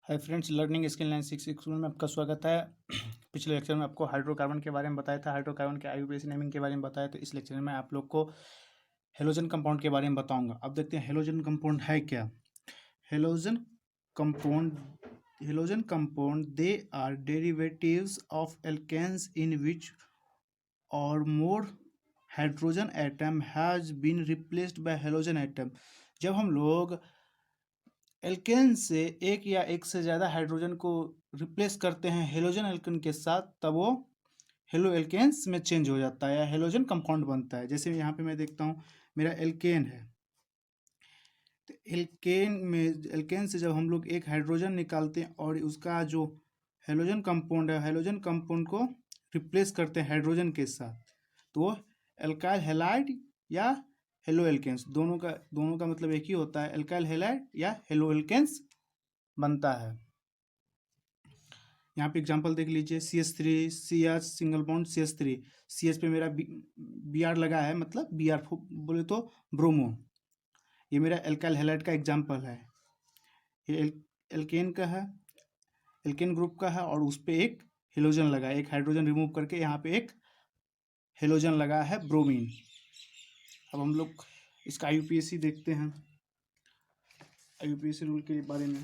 Hi friends, learning skill 966 में आपका स्वागत है। पिछले लेक्चर में आपको हाइड्रोकार्बन के बारे में बताया था, हाइड्रोकार्बन के आईयूपीएसी नेमिंग के बारे में बताया। तो इस लेक्चर में आप लोग को हेलोजन कंपाउंड के बारे में बताऊंगा। अब देखते हैं हेलोजन कंपाउंड है क्या। Halogen compound they are derivatives of alkanes in which or more hydrogen atom has been replaced by halogen atom. जब हम लोग एल्केन से एक या एक से ज़्यादा हाइड्रोजन को रिप्लेस करते हैं हेलोजन एल्केन के साथ, तब वो हेलो एल्केन्स में चेंज हो जाता है या हेलोजन कंपाउंड बनता है। जैसे यहाँ पे मैं देखता हूँ, मेरा एल्केन है, तो एल्केन से जब हम लोग एक हाइड्रोजन निकालते हैं और उसका जो हेलोजन कंपाउंड है, हेलोजन कंपाउंड को रिप्लेस करते हैं हाइड्रोजन के साथ, तो वो एल्काइल हैलाइड या हेलो एल्केन्स, दोनों का मतलब एक ही होता है, एल्काइल हैलाइड या हेलो एल्केन्स बनता है। यहाँ पे एग्जांपल देख लीजिए, CH3 CH single bond CH3, CH पे मेरा Br लगा है, मतलब Br बोले तो ब्रोमो। ये मेरा एल्काइल हैलाइड का एग्जांपल है। ये एल्केन का है, एल्केन ग्रुप का है, और उस पर एक हेलोजन लगा है, एक हाइड्रोजन रिमूव करके यहाँ पे एक हेलोजन लगा है, ब्रोमीन। अब हम लोग इसका IUPAC देखते हैं, IUPAC रूल के बारे में।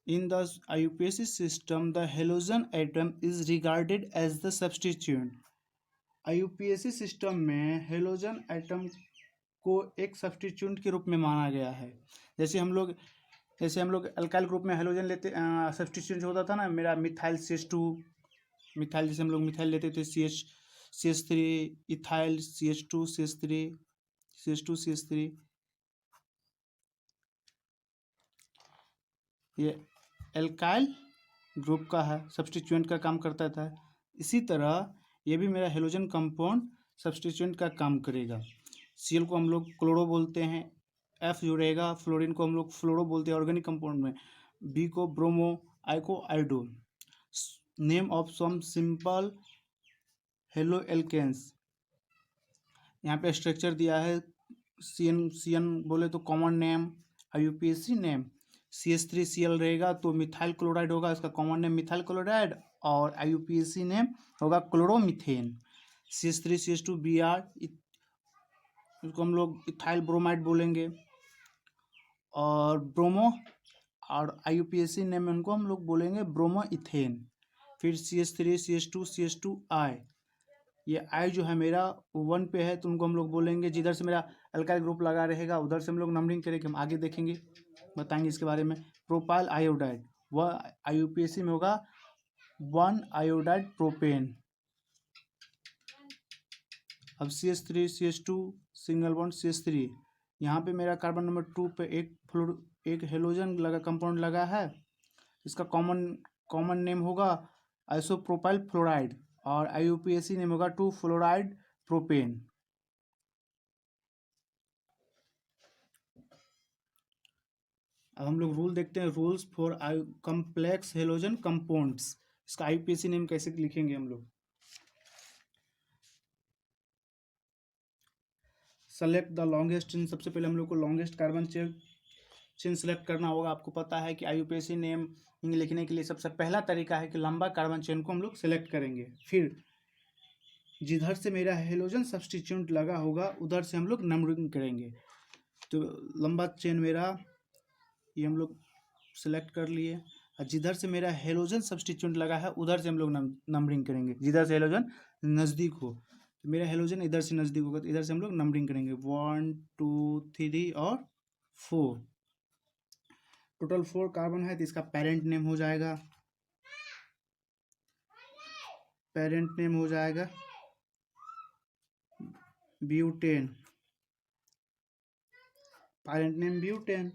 In the IUPAC system, the halogen atom is regarded as the substituent. IUPAC system में हेलोजन एटम को एक सब्सटीट्यूंट के रूप में माना गया है। जैसे हम लोग अल्काइल ग्रुप में हेलोजन लेते, सब्सटीट्यूंट होता था ना, मेरा मिथाइल CH2, मिथाइल, जैसे हम लोग मिथाइल लेते थे, CH3 ethyl, CH2 CH3, CH2 CH3, ये एल्काइल ग्रुप का है, सब्सटीट्यूएंट का काम करता था। इसी तरह ये भी मेरा हेलोजन कंपाउंड सब्सटीट्यूएंट का काम करेगा। Cl को हम लोग क्लोरो बोलते हैं, F जो रहेगा, फ्लोरीन को हम लोग फ्लोरो बोलते हैं ऑर्गेनिक कंपाउंड में, B को ब्रोमो, I को iodo. Name of some simple halo alkanes, यहाँ पे स्ट्रक्चर दिया है। CN बोले तो common name, IUPAC name. CH3Cl रहेगा तो मिथाइल क्लोराइड होगा, इसका कॉमन नेम मिथाइल क्लोराइड, और IUPAC नेम होगा क्लोरोमीथेन। CH3CH2Br, इसको हम लोग इथाइल ब्रोमाइड बोलेंगे, और ब्रोमो, और IUPAC नेम में उनको हम लोग बोलेंगे ब्रोमो इथेन। फिर CH3CH2CH2I, ये आई जो है मेरा 1 पे है, तो उनको हम लोग बोलेंगे, जिधर से मेरा अल्काइल ग्रुप लगा रहेगा उधर से हम लोग नंबरिंग करेंगे, हम आगे देखेंगे, बताएंगे इसके बारे में। प्रोपाइल आयोडाइड, वह IUPAC में होगा 1 आयोडाइड प्रोपेन। अब CH3 CH2 single bond CH3, यहाँ पे मेरा कार्बन नंबर 2 पे एक हेलोजन लगा, कंपाउंड लगा है, इसका कॉमन नेम होगा आइसोप्रोपाइल फ्लोराइड, और IUPAC नेम होगा 2 फ्लोराइड प्रोपेन। अब हम लोग रूल देखते हैं, rules for complex halogen compounds. इसका IUPAC नेम कैसे लिखेंगे हम लोग। सेलेक्ट द लॉन्गेस्ट चेन, सबसे पहले हम लोग को लॉन्गेस्ट कार्बन चेन सेलेक्ट करना होगा। आपको पता है कि IUPAC नेम लिखने के लिए सबसे पहला तरीका है कि लंबा कार्बन चेन को हम लोग सेलेक्ट करेंगे, फिर जिधर से मेरा हेलोजन सब्सटीट्यूएंट लगा होगा उधर से हम लोग नंबरिंग करेंगे। तो लंबा चेन मेरा ये हम लोग सेलेक्ट कर लिए, और जिधर से मेरा हेलोजन सब्सटीट्यूएंट लगा है उधर से हम लोग नंबरिंग करेंगे, जिधर से हेलोजन नज़दीक हो। तो मेरा हेलोजन इधर से नज़दीक होगा तो इधर से हम लोग नंबरिंग करेंगे 1 2 3 और 4। टोटल 4 कार्बन है, तो इसका पेरेंट नेम हो जाएगा, butane, parent name butane.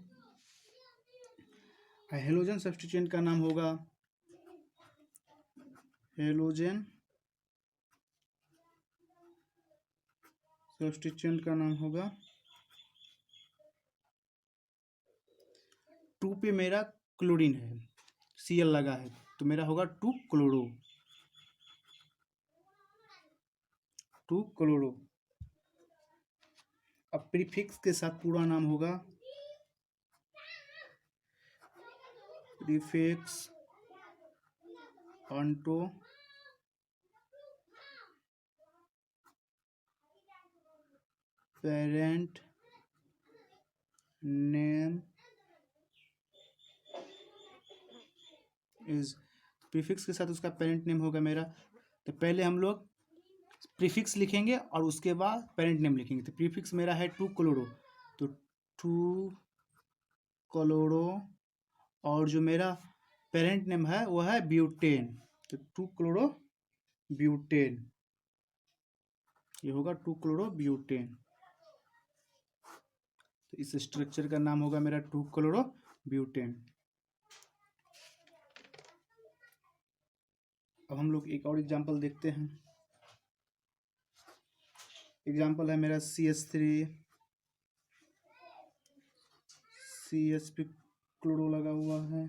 Halogen substituent का नाम होगा हेलोजन सब्सटीट्यूएंट का नाम होगा 2 पे मेरा क्लोरीन है, Cl लगा है, तो मेरा होगा 2 क्लोरो। अब प्रीफिक्स के साथ पूरा नाम होगा prefix onto parent name is, prefix के साथ उसका पेरेंट नेम होगा मेरा। तो पहले हम लोग प्रीफिक्स लिखेंगे और उसके बाद पेरेंट नेम लिखेंगे। तो प्रीफिक्स मेरा है 2-क्लोरो, तो 2-क्लोरो, और जो मेरा पेरेंट नेम है वो है ब्यूटेन, तो 2-क्लोरो ब्यूटेन, ये होगा 2-क्लोरो ब्यूटेन। तो इस स्ट्रक्चर का नाम होगा मेरा 2-क्लोरो ब्यूटेन। अब हम लोग एक और एग्जांपल देखते हैं। एग्जांपल है मेरा CH3, CH पे क्लोरो लगा हुआ है,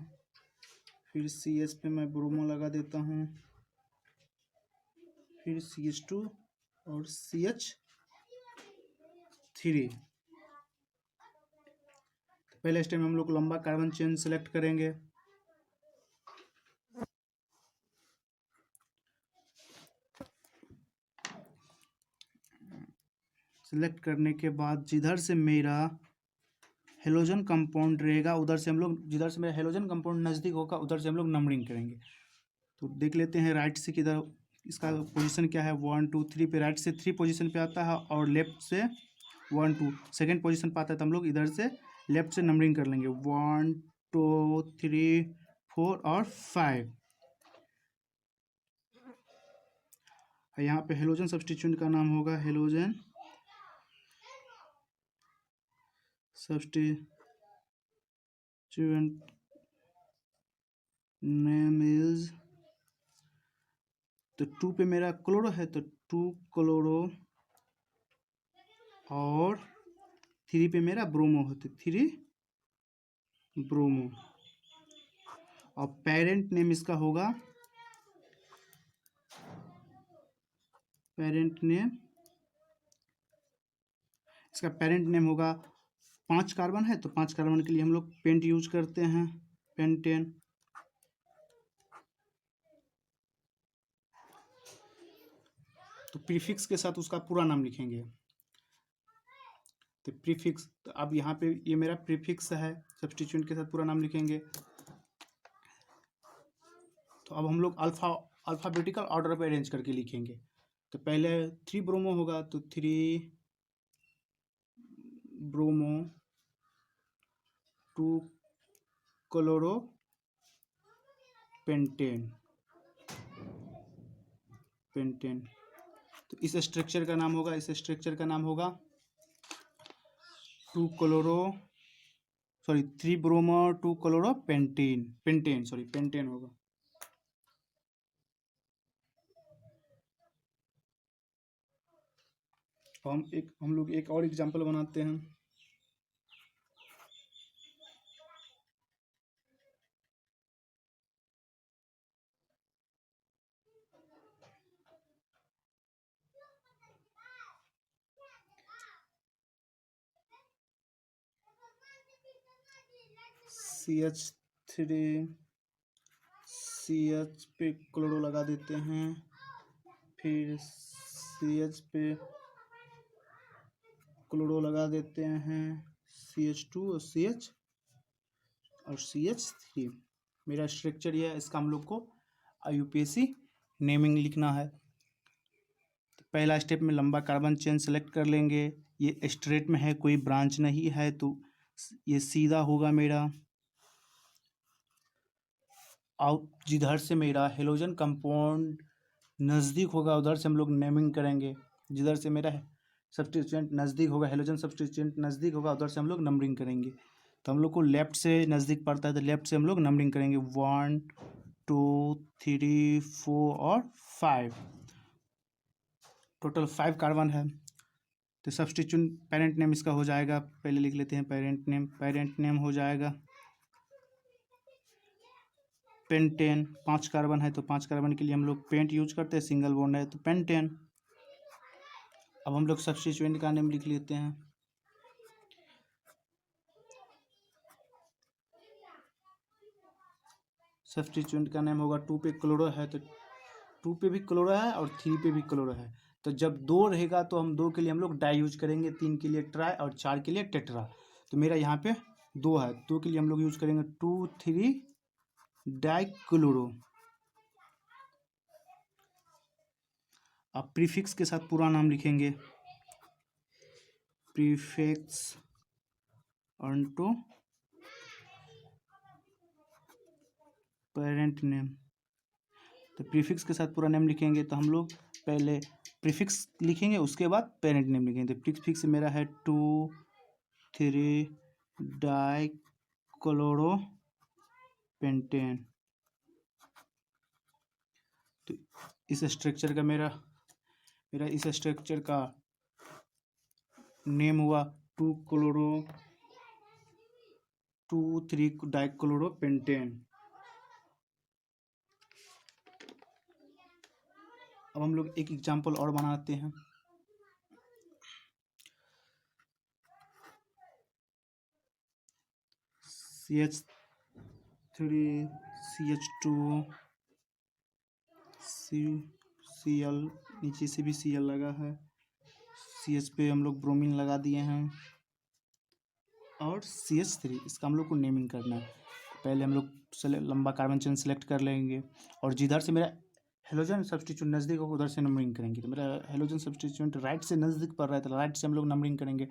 फिर CH पे मैं ब्रोमो लगा देता हूँ, फिर CH2 और CH3। पहले स्टेप में हम लोग लंबा कार्बन चेन सेलेक्ट करेंगे। सेलेक्ट करने के बाद जिधर से मेरा हेलोजन कंपाउंड रहेगा उधर से हम लोग, जिधर से मेरा हेलोजन कंपाउंड नज़दीक होगा उधर से हम लोग नंबरिंग करेंगे। तो देख लेते हैं राइट से किधर इसका पोजीशन क्या है। 1 2 3 पे, राइट से 3 पोजीशन पे आता है और लेफ्ट से 1 2 सेकेंड पोजीशन पे आता है। तो हम लोग इधर से लेफ्ट से नंबरिंग कर लेंगे 1 2 3 4 और 5। यहाँ पे हेलोजन सब्स्टिट्यूएंट का नाम होगा हेलोजन सब्स्टिट्यूएंट नेम इज, तो 2 पे मेरा क्लोरो है तो 2-क्लोरो, और 3 पे मेरा ब्रोमो है तो 3-ब्रोमो, और पेरेंट नेम इसका होगा, पेरेंट नेम, इसका पेरेंट नेम होगा 5 कार्बन है तो 5 कार्बन के लिए हम लोग पेंट यूज करते हैं, पेंटेन। तो प्रीफिक्स के साथ उसका पूरा नाम लिखेंगे। तो प्रीफिक्स, तो अब यहाँ पे ये मेरा प्रीफिक्स है, सब्स्टिट्यूएंट के साथ पूरा नाम लिखेंगे। तो अब हम लोग अल्फ़ाबेटिकल ऑर्डर पे अरेंज करके लिखेंगे। तो पहले 3-ब्रोमो होगा तो 3-ब्रोमो, 2-क्लोरो पेंटेन, पेंटेन। तो इस स्ट्रक्चर का नाम होगा, इस स्ट्रक्चर का नाम होगा 3-ब्रोमो 2-क्लोरो पेंटेन, पेंटेन होगा। तो हम लोग एक और एग्जांपल बनाते हैं। CH3 CH पे क्लोरो लगा देते हैं, फिर CH पे क्लोरो लगा देते हैं, CH2 और CH3। मेरा स्ट्रक्चर यह है, इसका हम लोग को IUPAC नेमिंग लिखना है। तो पहला स्टेप में लंबा कार्बन चेन सेलेक्ट कर लेंगे, ये स्ट्रेट में है, कोई ब्रांच नहीं है तो ये सीधा होगा मेरा। और जिधर से मेरा हेलोजन कंपाउंड नज़दीक होगा उधर से हम लोग नेमिंग करेंगे। जिधर से मेरा सब्स्टिट्यूएंट नज़दीक होगा, हेलोजन सब्स्टिट्यूएंट नज़दीक होगा, उधर से हम लोग नंबरिंग करेंगे। तो हम लोग को लेफ़्ट से नज़दीक पड़ता है तो लेफ़्ट से हम लोग नंबरिंग करेंगे 1 2 3 4 और 5। टोटल 5 कार्बन है। तो सब्स्टिट्यूएंट पेरेंट नेम इसका हो जाएगा, पहले लिख लेते हैं पेरेंट नेम हो जाएगा पेंटेन। 5 कार्बन है तो 5 कार्बन के लिए हम लोग पेंट यूज करते हैं, सिंगल बॉन्ड है तो पेंटेन। अब हम लोग सब्स्टिट्यूएंट का नेम लिख लेते हैं। सब्स्टिट्यूएंट का नेम होगा, 2 पे क्लोरो है तो 2 पे भी क्लोरो है और 3 पे भी क्लोरो है। तो जब 2 रहेगा तो हम 2 के लिए हम लोग डाई यूज करेंगे, 3 के लिए ट्राई और 4 के लिए टेट्रा। तो मेरा यहाँ पे 2 है, 2 के लिए हम लोग यूज करेंगे 2,3 डाई क्लोरो। अब प्रीफिक्स के साथ पूरा नाम लिखेंगे, प्रीफिक्स ऑन्टो पेरेंट नेम। तो प्रीफिक्स के साथ पूरा नेम लिखेंगे तो हम लोग पहले प्रीफिक्स लिखेंगे, उसके बाद पेरेंट नेम लिखेंगे। तो प्रीफिक्स मेरा है 2,3 डाई क्लोरो पेंटेन। तो इस स्ट्रक्चर का मेरा इस स्ट्रक्चर का नेम हुआ 2,3 डाई क्लोरो पेंटेन। अब हम लोग एक एग्जाम्पल और बनाते हैं। CH3 CH2 Cl, नीचे से भी Cl लगा है, CH पे हम लोग ब्रोमीन लगा दिए हैं और CH3, इसका हम लोग को नेमिंग करना है। पहले हम लोग लंबा कार्बन चेन सेलेक्ट कर लेंगे और जिधर से मेरा हेलोजन सब्स्टिट्यूएंट नज़दीक होगा उधर से नंबरिंग करेंगे। तो मेरा हेलोजन सब्स्टिट्यूएंट राइट से नज़दीक पड़ रहा है तो राइट से हम लोग नंबरिंग करेंगे।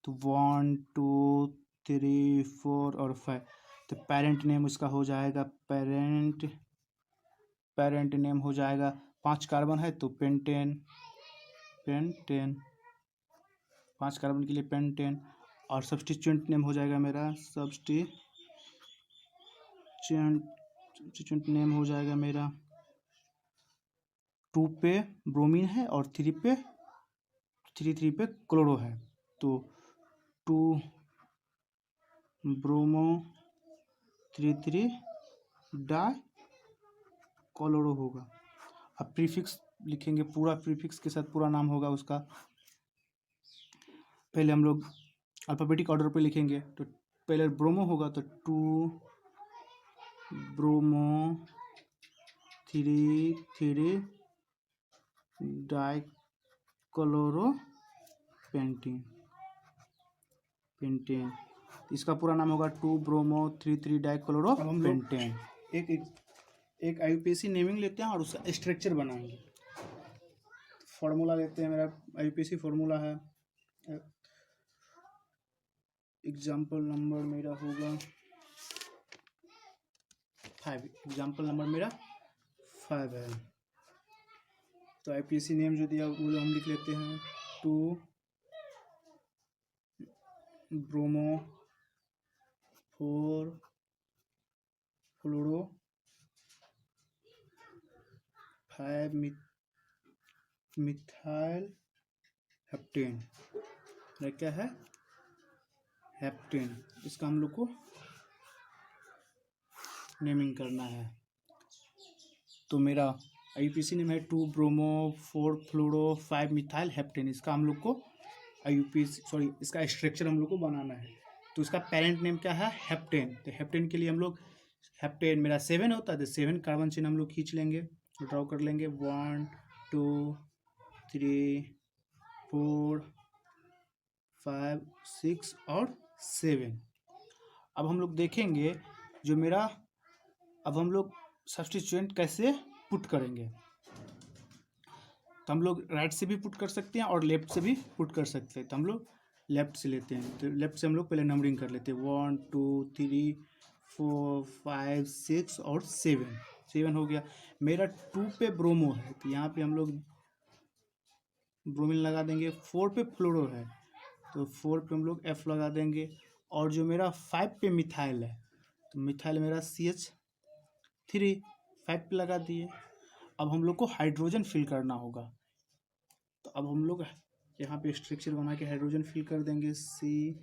तो 1 2 3 4 और 5। तो पेरेंट नेम उसका हो जाएगा पेरेंट नेम हो जाएगा, 5 कार्बन है तो पेंटेन 5 कार्बन के लिए पेंटेन। और सब्स्टिट्यूएंट नेम हो जाएगा मेरा सब्स्टिट्यूएंट नेम हो जाएगा मेरा 2 पे ब्रोमीन है और 3 पे क्लोरो है। तो 2 ब्रोमो 3 डाई क्लोरो होगा। अब प्रीफिक्स लिखेंगे, पूरा प्रीफिक्स के साथ पूरा नाम होगा उसका। पहले हम लोग अल्फ़ाबेटिक ऑर्डर पे लिखेंगे। तो पहले ब्रोमो होगा तो 2 ब्रोमो 3 डाई क्लोरो पेंटेन। इसका पूरा नाम होगा 2 ब्रोमो 3 डाई क्लोरो पेंटेन। एक IUPAC नेमिंग लेते हैं और उसका स्ट्रक्चर बनाएंगे। फॉर्मूला लेते हैं, मेरा IUPAC फॉर्मूला है, एग्जाम्पल नंबर मेरा होगा 5। एग्जाम्पल नंबर मेरा 5 है। तो IUPAC नेम जो दिया वो हम लिख लेते हैं 2 ब्रोमो 4 फ्लोरो 5 मिथाइल हेप्टेन। क्या है? हेप्टेन। इसका हम लोग को नेमिंग करना है। तो मेरा IUPAC नेम है 2 ब्रोमो 4 फ्लोरो 5 मिथाइल हेप्टेन। इसका हम लोग को इसका स्ट्रक्चर हम लोग को बनाना है। तो इसका पेरेंट नेम क्या है? हेप्टेन। तो हेप्टेन के लिए हम लोग, हेप्टेन मेरा 7 होता है तो 7 कार्बन चेन हम लोग खींच लेंगे, ड्रॉ कर लेंगे। 1 2 3 4 5 6 और 7। अब हम लोग देखेंगे जो मेरा, अब हम लोग सब्स्टिट्यूएंट कैसे पुट करेंगे। तो हम लोग राइट से भी पुट कर सकते हैं और लेफ्ट से भी पुट कर सकते हैं। तो हम लोग लेफ्ट से लेते हैं। तो लेफ्ट से हम लोग पहले नंबरिंग कर लेते हैं 1 2 3 4 5 6 और 7 हो गया। मेरा 2 पे ब्रोमो है तो यहाँ पे हम लोग ब्रोमीन लगा देंगे। 4 पे फ्लोरो है तो 4 पे हम लोग F लगा देंगे। और जो मेरा 5 पे मिथाइल है तो मिथाइल मेरा CH3 5 पे लगा दिए। अब हम लोग को हाइड्रोजन फिल करना होगा। तो अब हम लोग यहाँ पे स्ट्रक्चर बना के हाइड्रोजन फिल कर देंगे। C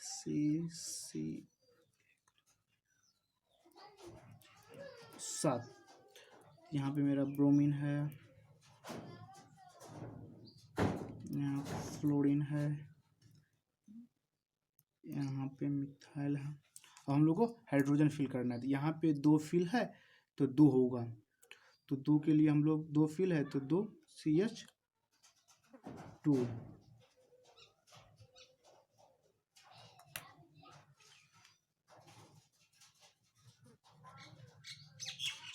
C 7। यहाँ पे मेरा ब्रोमीन है, यहाँ फ्लोरीन है, यहाँ पे मिथाइल है। अब हम लोग को हाइड्रोजन फिल करना है। तो यहाँ पे 2 फिल है तो 2 होगा। तो 2 के लिए हम लोग 2 फिल है तो 2 CH2।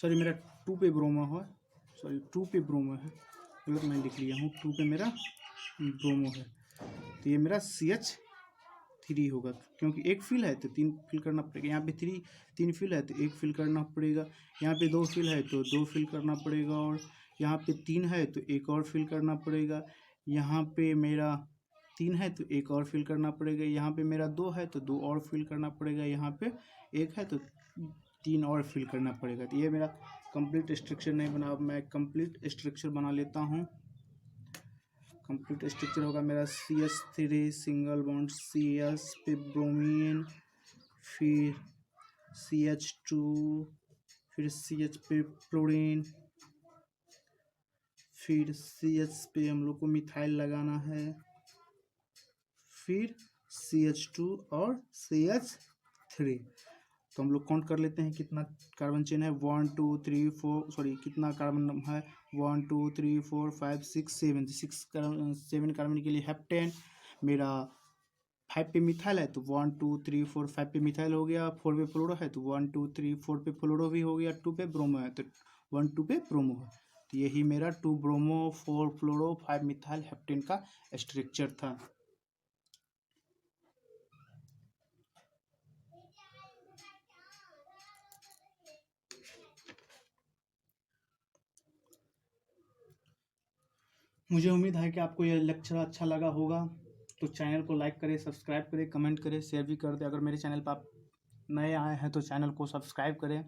सॉरी मेरा 2 पे ब्रोमो है, सॉरी 2 पे ब्रोमो है, गलत मैं लिख लिया हूँ। 2 पे मेरा ब्रोमो है, तो ये मेरा CH3 होगा, क्योंकि एक फिल है तो 3 फिल करना पड़ेगा। यहाँ पे 3 फिल है तो 1 फिल करना पड़ेगा। यहाँ पे 2 फिल है तो 2 फिल करना पड़ेगा। और यहाँ पे 3 है तो 1 और फिल करना पड़ेगा। यहाँ पे मेरा 3 है तो 1 और फिल करना पड़ेगा। यहाँ पे मेरा 2 है तो 2 और फिल करना पड़ेगा। यहाँ पे 1 है तो 3 और फिल करना पड़ेगा। तो ये मेरा कंप्लीट स्ट्रक्चर नहीं बना। अब मैं कंप्लीट स्ट्रक्चर बना लेता हूँ। कंप्लीट स्ट्रक्चर होगा मेरा CH3 सिंगल बॉन्ड CS पे ब्रोमीन, फिर CH2, फिर CH पे फ्लोरीन, फिर CH पे हम लोग को मिथाइल लगाना है, फिर CH2 और CH3। तो हम लोग काउंट कर लेते हैं कितना कार्बन चेन है। 1 2 3 4, सॉरी कितना कार्बन है, 1 2 3 4 5 6 7, 7 कार्बन के लिए हेप्टेन। मेरा 5 पे मिथाइल है तो 1 2 3 4 5 पे मिथाइल हो गया। 4 पे फ्लोरो है तो 1 2 3 4 पे फ्लोरो भी हो गया। 2 पे ब्रोमो है तो 1 2 पे ब्रोमो है। तो यही मेरा 2 ब्रोमो 4 फ्लोरो 5 मिथाइल हेप्टेन का स्ट्रक्चर था। मुझे उम्मीद है कि आपको यह लेक्चर अच्छा लगा होगा। तो चैनल को लाइक करें, सब्सक्राइब करें, कमेंट करें, शेयर भी कर दें। अगर मेरे चैनल पर आप नए आए हैं तो चैनल को सब्सक्राइब करें।